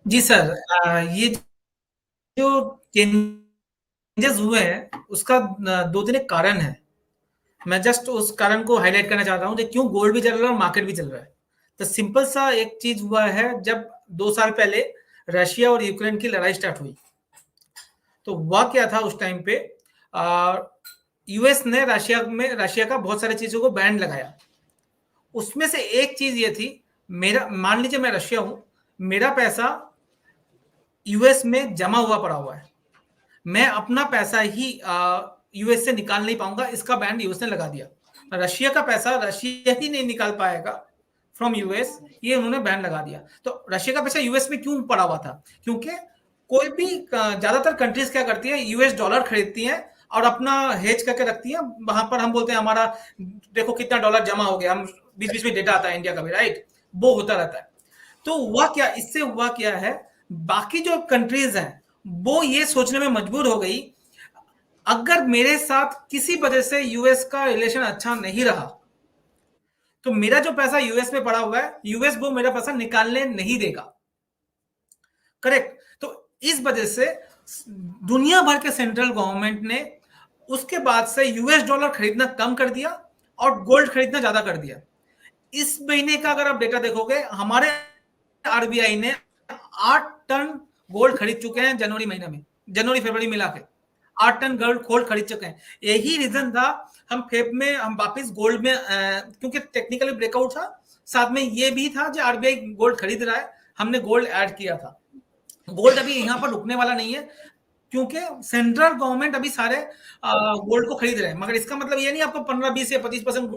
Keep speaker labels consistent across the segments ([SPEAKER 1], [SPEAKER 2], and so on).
[SPEAKER 1] जी sir, ये जो changes हुए हैं उसका दो तीन एक कारण है। मैं जस्ट उस कारण को हाईलाइट करना चाहता हूँ कि क्यों गोल्ड भी चल रहा है और मार्केट भी चल रहा है। तो सिंपल सा एक चीज हुआ है, जब 2 साल पहले रशिया और यूक्रेन की लड़ाई स्टार्ट हुई, तो हुआ क्या था उस टाइम पे, यूएस ने रशिया का बहुत सारी चीजों को बैन लगाया। उसमें से एक चीज ये थी, मेरा मान लीजिए मैं रशिया हूं, मेरा पैसा यूएस में जमा हुआ पड़ा हुआ है, मैं अपना पैसा ही यूएस से निकाल नहीं पाऊंगा, इसका बैन यूएस ने लगा दिया। रशिया का पैसा रशिया ही नहीं निकाल पाएगा फ्रॉम यूएस, ये उन्होंने बैन लगा दिया। तो रशिया का पैसा यूएस में क्यों पड़ा हुआ था? क्योंकि कोई भी ज्यादातर कंट्रीज क्या करती है, यूएस डॉलर खरीदती हैं और अपना हेज करके रखती है। वहां पर हम बोलते हैं हमारा देखो कितना डॉलर जमा हो गया, हम बीच बीच में डेटा आता है इंडिया का भी, राइट, वो होता रहता है। तो हुआ क्या, इससे हुआ क्या है, बाकी जो कंट्रीज हैं वो ये सोचने में मजबूर हो गई, अगर मेरे साथ किसी वजह से यूएस का रिलेशन अच्छा नहीं रहा, तो मेरा जो पैसा यूएस में पड़ा हुआ है, यूएस वो मेरा पैसा निकालने नहीं देगा। करेक्ट। तो इस वजह से दुनिया भर के सेंट्रल गवर्नमेंट ने उसके बाद से यूएस डॉलर खरीदना कम कर दिया और गोल्ड खरीदना ज्यादा कर दिया। इस महीने का अगर आप डेटा देखोगे, हमारे आरबीआई ने 8 टन गोल्ड खरीद चुके हैं जनवरी महीने में, जनवरी फरवरी मिला के 8 टन गोल्ड खरीद चुके हैं। यही रीजन था, हम फेब में हम वापिस गोल्ड में क्योंकि टेक्निकली ब्रेकआउट था, साथ में ये भी था जो आरबीआई गोल्ड खरीद रहा है, हमने गोल्ड ऐड किया था। गोल्ड अभी यहाँ पर रुकने वाला नहीं है, क्योंकि सेंट्रल गवर्नमेंट अभी सारे गोल्ड को खरीद रहे हैं। मगर इसका मतलब ये नहीं आपको 15 20 या 25%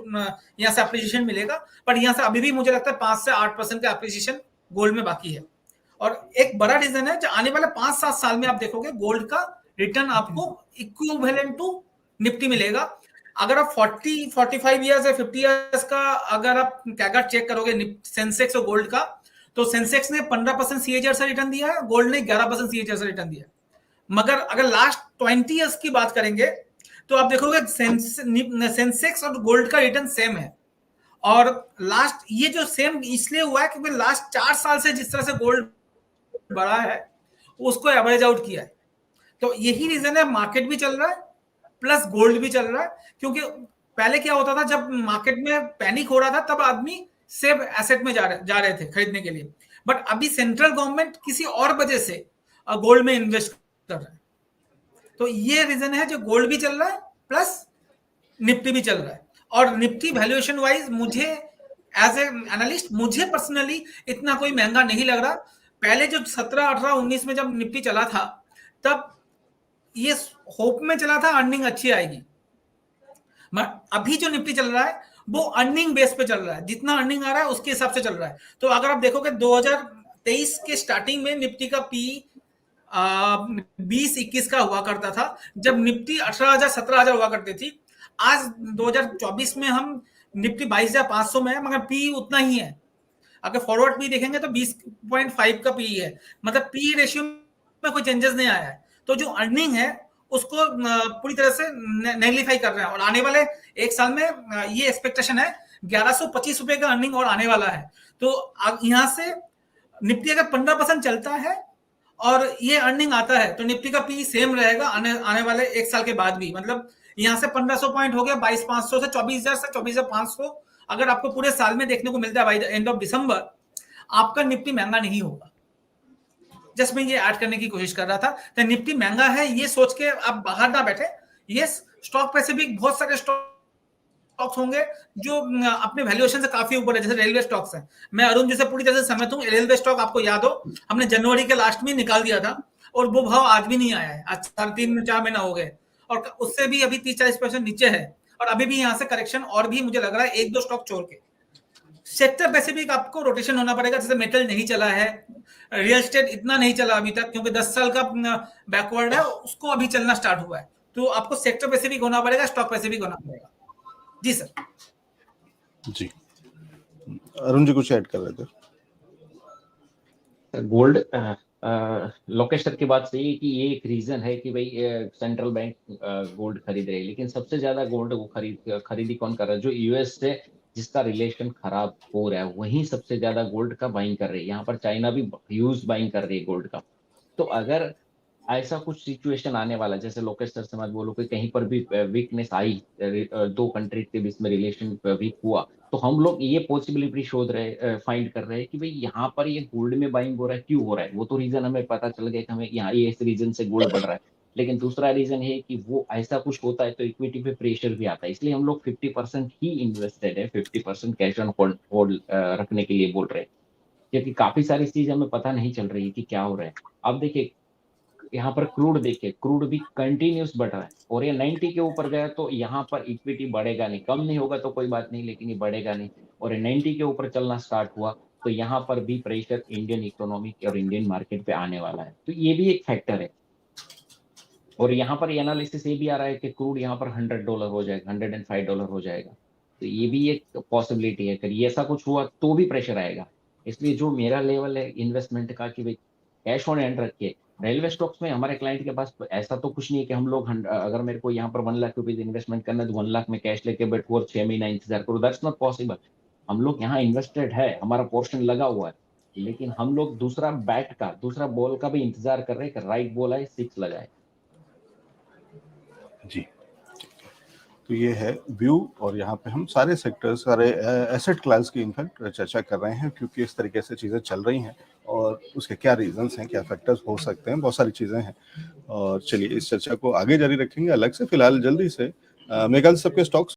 [SPEAKER 1] यहाँ से अप्रिसिएशन मिलेगा, पर यहाँ से अभी भी मुझे लगता है 5 से 8% का अप्रिसिएशन गोल्ड में बाकी है। और एक बड़ा रीजन है, जो आने वाले 5 7 साल में आप देखोगे गोल्ड का रिटर्न आपको इक्विवेलेंट टू निफ्टी मिलेगा। अगर आप 40 45 ईयर्स या 50 ईयर्स का अगर आप कैगर चेक करोगे सेंसेक्स और गोल्ड का, तो सेंसेक्स ने 15% सीएजीआर से रिटर्न दिया है, गोल्ड ने 11% सीएजीआर से रिटर्न दिया है। मगर अगर लास्ट 20 ईयर्स की बात करेंगे, तो आप देखोगे सेंसेक्स और गोल्ड का रिटर्न सेम है। और लास्ट ये जो सेम इसलिए हुआ है क्योंकि लास्ट 4 साल से जिस तरह से गोल्ड बढ़ा है, उसको एवरेज आउट किया है। तो यही रीजन है, मार्केट भी चल रहा है प्लस गोल्ड भी चल रहा है। क्योंकि पहले क्या होता था, जब मार्केट में पैनिक हो रहा था तब आदमी सेफ एसेट में जा रहे थे खरीदने के लिए, बट अभी सेंट्रल गवर्नमेंट किसी और वजह से गोल्ड में इन्वेस्ट कर रहा है। तो ये रीजन है, जो गोल्ड भी चल रहा है प्लस निफ्टी भी चल रहा है। और निफ्टी वैल्यूएशन वाइज मुझे एज ए एनालिस्ट, मुझे पर्सनली इतना कोई महंगा नहीं लग रहा। पहले जो 17 18 19 में जब निफ्टी चला था, तब ये होप में चला था अर्निंग अच्छी आएगी। अभी जो निफ्टी चल रहा है वो अर्निंग बेस पे चल रहा है, जितना अर्निंग आ रहा है उसके हिसाब से चल रहा है। तो अगर आप देखोगे 2023 के स्टार्टिंग में निफ्टी का पी 20 21 का हुआ करता था, जब निफ्टी 18,000 17,000 हुआ करती थी। आज 2024 में हम निफ्टी 22,500 में है, मगर पी उतना ही है। अगर फॉरवर्ड पी देखेंगे तो 20.5 का पी है, मतलब पी रेशियो में कोई चेंजेस नहीं आया है। तो जो अर्निंग है उसको पूरी तरह से नेगलीफाई कर रहे हैं। और आने वाले 1 साल में ये एक्सपेक्टेशन है 1125 रुपए का अर्निंग और आने वाला है। तो यहाँ से निफ्टी अगर 15% चलता है और ये अर्निंग आता है, तो निफ्टी का पी सेम रहेगा आने वाले 1 साल के बाद भी। मतलब यहाँ से 1500 पॉइंट हो गया, 22,500 से 24,000 से 24,500 अगर आपको पूरे साल में देखने को मिलता है by the end of December, आपका निफ्टी महंगा नहीं होगा। जस्ट मैं ये ऐड करने की कोशिश कर रहा था। तो निफ्टी महंगा है ये सोच के आप बाहर ना बैठे। ये स्टॉक पैसे भी बहुत सारे स्टॉक्स होंगे जो अपने वैल्यूएशन से काफी ऊपर है, जैसे रेलवे स्टॉक्स हैं। मैं अरुण जी से पूरी तरह से सहमत हूँ। रेलवे स्टॉक आपको याद हो, हमने जनवरी के लास्ट में निकाल दिया था और वो भाव आज भी नहीं आया है। आज 3 4 महीना हो गए और उससे भी अभी 30 40% नीचे है। और अभी भी यहाँ से करेक्शन और भी मुझे लग रहा है 1 2 स्टॉक छोड़ के। सेक्टर पैसिफिक आपको रोटेशन होना पड़ेगा, जैसे मेटल नहीं चला है, रियल एस्टेट इतना नहीं चला अभी तक क्योंकि 10 साल का बैकवर्ड है, उसको अभी चलना स्टार्ट हुआ है। तो आपको सेक्टर पैसिफिक होना पड़ेगा, स्टॉक पैसिफिक होना पड़ेगा। जी सर।
[SPEAKER 2] जी, अरुण जी कुछ ऐड कर रहे थे।
[SPEAKER 3] गोल्ड लोकेश सर की बात सही है कि ये एक रीजन है कि भाई सेंट्रल बैंक गोल्ड खरीद रही है, लेकिन सबसे ज्यादा गोल्ड वो खरीदी कौन कर रहा है? जो यूएस से जिसका रिलेशन खराब हो रहा है वहीं सबसे ज्यादा गोल्ड का बाइंग कर रही है। यहाँ पर चाइना भी ह्यूज बाइंग कर रही है गोल्ड का। तो अगर ऐसा कुछ सिचुएशन आने वाला, जैसे लोकेश सर से मत बोलो कि कहीं पर भी वीकनेस आई, दो कंट्री के बीच में रिलेशन वीक हुआ, तो हम लोग ये पॉसिबिलिटी शोध रहे, फाइंड कर रहे हैं कि भाई यहाँ पर ये गोल्ड में बाइंग हो रहा है, क्यों हो रहा है। वो तो रीजन हमें पता चल गया कि हमें यहाँ ये इस रीजन से गोल्ड बढ़ रहा है, लेकिन दूसरा रीजन है कि वो ऐसा कुछ होता है तो इक्विटी पे प्रेशर भी आता है। इसलिए हम लोग 50% ही इन्वेस्टेड है, 50% कैश ऑन होल्ड होल्ड रखने के लिए बोल रहे हैं, क्योंकि काफी सारी चीज हमें पता नहीं चल रही है कि क्या हो रहा है। अब देखिए यहाँ पर क्रूड, देखिए क्रूड भी कंटिन्यूस बढ़ रहा है, और ये 90 के ऊपर गया तो यहाँ पर इक्विटी बढ़ेगा नहीं, कम नहीं होगा तो कोई बात नहीं, लेकिन ये बढ़ेगा नहीं। और ये 90 के ऊपर चलना स्टार्ट हुआ तो यहाँ पर भी प्रेशर इंडियन इकोनॉमी और इंडियन मार्केट पे आने वाला है। तो ये भी एक फैक्टर है। और यहाँ पर एनालिसिस ये भी आ रहा है कि क्रूड यहाँ पर $100 हो जाएगा, $105 हो जाएगा। तो ये भी एक पॉसिबिलिटी है, अगर ये ऐसा कुछ हुआ तो भी प्रेशर आएगा। इसलिए जो मेरा लेवल है इन्वेस्टमेंट का कि भाई कैश ऑन हैंड रखिए। रेलवे स्टॉक्स में हमारे क्लाइंट के पास ऐसा तो कुछ नहीं है कि हम लोग अगर मेरे को यहाँ पर 1 लाख रुपीज इन्वेस्टमेंट करना है तो 1 लाख में कैश लेके बैठू और 6 महीना इंतजार करूँ, दैट्स नॉट पॉसिबल। हम लोग यहाँ इन्वेस्टेड है, हमारा पोर्शन लगा हुआ है, लेकिन हम लोग दूसरा बैट का, दूसरा बॉल का भी इंतजार कर रहे हैं कि राइट बॉल आए, 6 लगाए।
[SPEAKER 2] जी, तो ये है व्यू, और यहाँ पे हम सारे सेक्टर, सारे एसेट क्लास की इनफैक्ट चर्चा कर रहे हैं, क्योंकि इस तरीके से चीज़ें चल रही हैं और उसके क्या रीजंस हैं, क्या फैक्टर्स हो सकते हैं, बहुत सारी चीज़ें हैं। और चलिए इस चर्चा को आगे जारी रखेंगे अलग से। फिलहाल जल्दी से मेघालय सबके स्टॉक्स